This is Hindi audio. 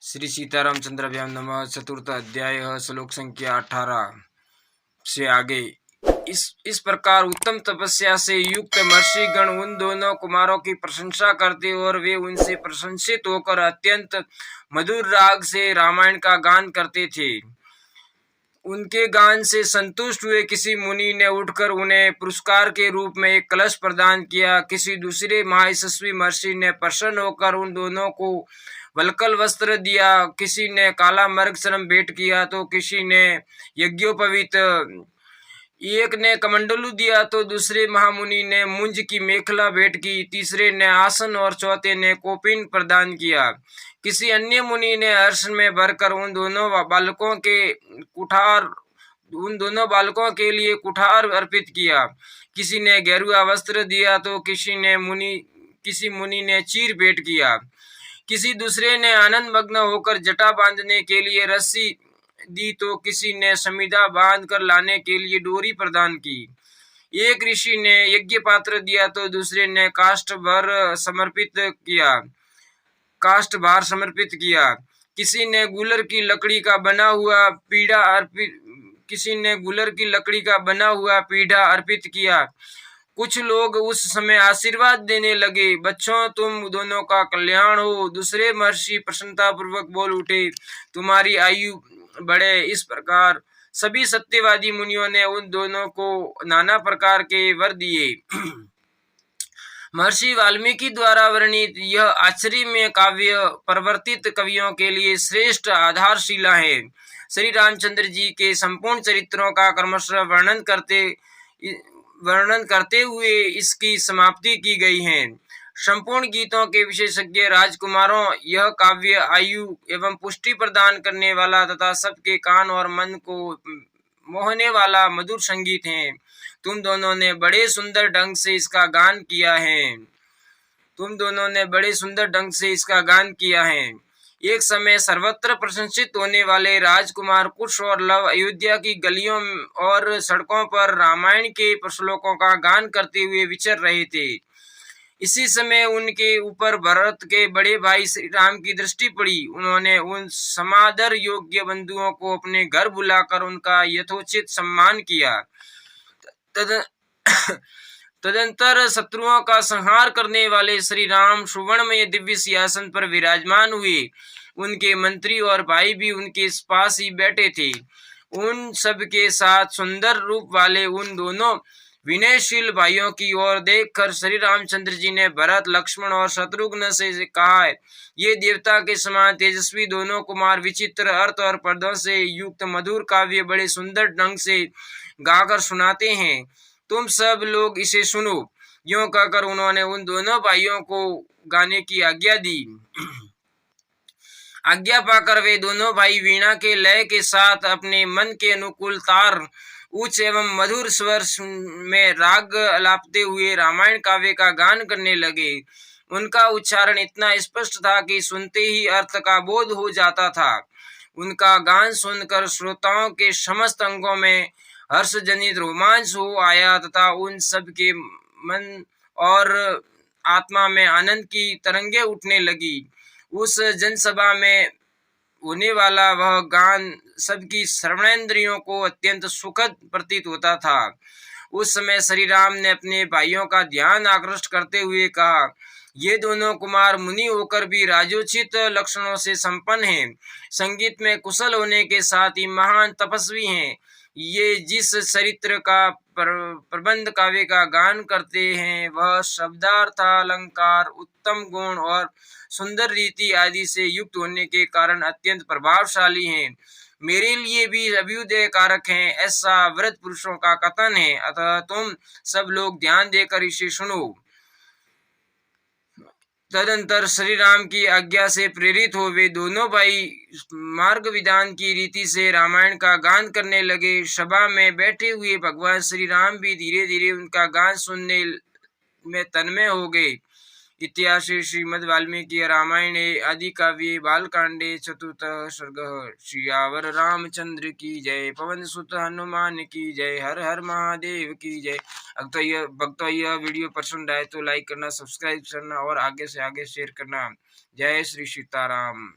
श्री सीतारामचंद्राभ्याम नमः। चतुर्थ अध्याय श्लोक संख्या 18 से आगे। इस प्रकार उत्तम तपस्या से युक्त महर्षि गण उन दोनों कुमारों की प्रशंसा करते और वे उनसे प्रशंसित होकर अत्यंत मधुर राग से रामायण का गान करते थे। उनके गान से संतुष्ट हुए किसी मुनि ने उठकर उन्हें पुरस्कार के रूप में एक कलश प्रदान किया। किसी दूसरे महायशस्वी महर्षि ने प्रसन्न होकर उन दोनों को वल्कल वस्त्र दिया। किसी ने काला मर्गश्रम भेंट किया तो किसी ने यज्ञोपवीत, एक ने कमंडलू दिया तो दूसरे महामुनि ने मुंज की मेखला भेंट की, तीसरे ने आसन और चौथे ने कोपिन प्रदान किया। किसी अन्य मुनि ने हर्ष में भरकर उन दोनों बालकों के लिए कुठार अर्पित किया। किसी ने गेरुआ वस्त्र दिया तो किसी मुनि ने चीर भेंट किया। किसी दूसरे ने आनंद मग्न होकर जटा बांधने के लिए रस्सी दी तो किसी ने समिधा बांध कर लाने के लिए डोरी प्रदान की। एक ऋषि ने यज्ञ पात्र दिया तो दूसरे ने काष्ठभार समर्पित किया। किसी ने गुलर की लकड़ी का बना हुआ पीढ़ा अर्पित किया। कुछ लोग उस समय आशीर्वाद देने लगे, बच्चों तुम दोनों का कल्याण हो। दूसरे महर्षि प्रसन्नता पूर्वक बोल उठे, तुम्हारी आयु बढ़े। इस प्रकार सभी सत्यवादी मुनियों ने उन दोनों को नाना प्रकार के वर दिए। महर्षि वाल्मीकि द्वारा वर्णित यह आश्चर्यमय काव्य प्रवर्तित कवियों के लिए श्रेष्ठ आधारशिला है। श्री रामचंद्र जी के संपूर्ण चरित्रों का क्रमशः वर्णन करते हुए इसकी समाप्ति की गई है। संपूर्ण गीतों के विशेषज्ञ राजकुमारों, यह काव्य आयु एवं पुष्टि प्रदान करने वाला तथा सबके कान और मन को मोहने वाला मधुर संगीत है। तुम दोनों ने बड़े सुंदर ढंग से इसका गान किया है। एक समय सर्वत्र प्रशंसित होने वाले राजकुमार कुश और लव अयोध्या की गलियों और सड़कों पर रामायण के श्लोकों का गान करते हुए विचर रहे थे। इसी समय उनके ऊपर भरत के बड़े भाई श्री राम की दृष्टि पड़ी। उन्होंने उन समादर योग्य बंधुओं को अपने घर बुलाकर उनका यथोचित सम्मान किया। तदंतर शत्रुओं का संहार करने वाले श्री राम सुवर्णमय दिव्य सिंहासन पर विराजमान हुए। उनके मंत्री और भाई भी उनके पास ही बैठे थे। उन सब के साथ सुंदर रूप वाले उन दोनों विनयशील भाइयों की ओर देखकर श्री रामचंद्र जी ने भरत, लक्ष्मण और शत्रुघ्न से कहा, ये देवता के समान तेजस्वी दोनों कुमार विचित्र अर्थ और पदों से युक्त मधुर काव्य बड़े सुंदर ढंग से गाकर सुनाते हैं। तुम सब लोग इसे सुनो। यूं कहकर उन्होंने उन दोनों भाइयों को गाने की आज्ञा दी। आज्ञा पाकर वे दोनों भाई वीणा के लय के साथ अपने मन के अनुकूल तार, उच्च एवं मधुर स्वर में राग अलापते हुए रामायण काव्य का गान करने लगे। उनका उच्चारण इतना स्पष्ट था कि सुनते ही अर्थ का बोध हो जाता था। उनका गान सुनकर श्रोताओं के समस्त अंगों में हर्षजनित रोमांच हो आया तथा उन सब के मन और आत्मा में आनंद की तरंगे उठने लगी। उस जनसभा में होने वाला वह गान सबकी श्रवणेंद्रियों को अत्यंत सुखद प्रतीत होता था। उस समय श्री राम ने अपने भाइयों का ध्यान आकृष्ट करते हुए कहा, ये दोनों कुमार मुनि होकर भी राजोचित लक्षणों से संपन्न हैं। संगीत में कुशल होने के साथ ही महान तपस्वी हैं। ये जिस चरित्र का प्रबंध काव्य का गान करते हैं वह शब्दार्थ, अलंकार, उत्तम गुण और सुंदर रीति आदि से युक्त होने के कारण अत्यंत प्रभावशाली हैं। मेरे लिए भी अभ्युदय कारक हैं, ऐसा व्रत पुरुषों का कथन है। अतः तुम सब लोग ध्यान देकर इसे सुनो। तदंतर श्री राम की आज्ञा से प्रेरित हो वे दोनों भाई मार्ग विधान की रीति से रामायण का गान करने लगे। सभा में बैठे हुए भगवान श्री राम भी धीरे धीरे उनका गान सुनने में तन्मय हो गए। इतिहास श्रीमद् वाल्मीकि रामायणे आदि काव्ये बालकांडे चतुर्थः सर्गः। सियावर रामचंद्र की जय, पवन सुत हनुमान की जय, हर हर महादेव की जय। भक्तों यह वीडियो पसंद आए तो लाइक करना, सब्सक्राइब करना और आगे से आगे शेयर करना। जय श्री सीताराम।